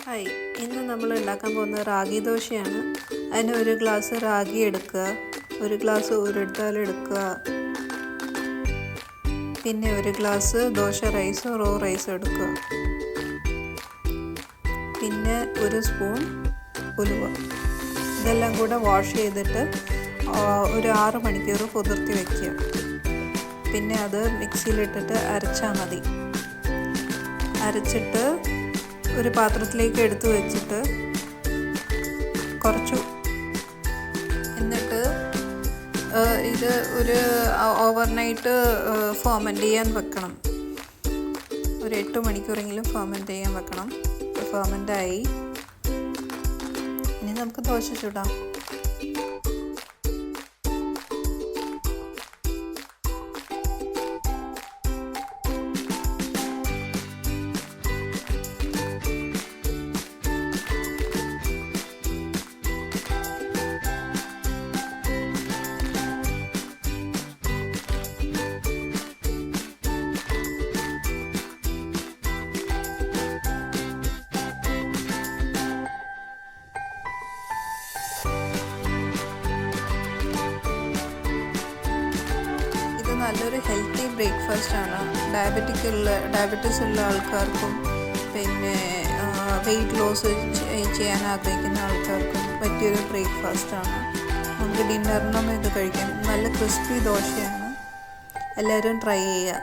Hi, ഇന്ന് നമ്മൾ ഉണ്ടാക്കാൻ പോകുന്നത് റാഗി ദോശയാണ്. അതിന് ഒരു ഗ്ലാസ് റാഗി എടുക്കുക, ഒരു ഗ്ലാസ് ഉരുട്ടാൽ എടുക്കുക, പിന്നെ ഒരു ഗ്ലാസ് ദോശ റൈസോ റോ റൈസോ എടുക്കുക, പിന്നെ ഒരു സ്പൂൺ ഉലുവ. ഇതെല്ലാം കൂടെ വാഷ് ചെയ്തിട്ട് ഒരു 6 മണിക്കൂർ കുതിർത്തി വയ്ക്കുക. പിന്നെ അത് മിക്സിയിലിട്ടിട്ട് അരച്ചാൽ മതി. അരച്ചിട്ട് ഒരു പാത്രത്തിലേക്ക് എടുത്തു വെച്ചിട്ട് എന്നിട്ട് ഇത് ഒരു ഓവർനൈറ്റ് ഫെർമെൻ്റ് ചെയ്യാൻ വെക്കണം. ഒരു 8 മണിക്കൂറെങ്കിലും ഫെർമെൻ്റ് ചെയ്യാൻ വെക്കണം. ഫെർമെൻ്റായി ഇനി നമുക്ക് ദോശ ചുടാം. നല്ലൊരു ഹെൽത്തി ബ്രേക്ക്ഫാസ്റ്റാണ്. ഡയബറ്റീസ് ഉള്ള ആൾക്കാർക്കും പിന്നെ വെയിറ്റ് ലോസ് ചെയ്യാൻ ആഗ്രഹിക്കുന്ന ആൾക്കാർക്കും പറ്റിയൊരു ബ്രേക്ക്ഫാസ്റ്റാണ്. നമുക്ക് ഡിന്നറിനും ഇത് കഴിക്കാം. നല്ല ക്രിസ്പി ദോശയാണ്. എല്ലാവരും ട്രൈ ചെയ്യുക.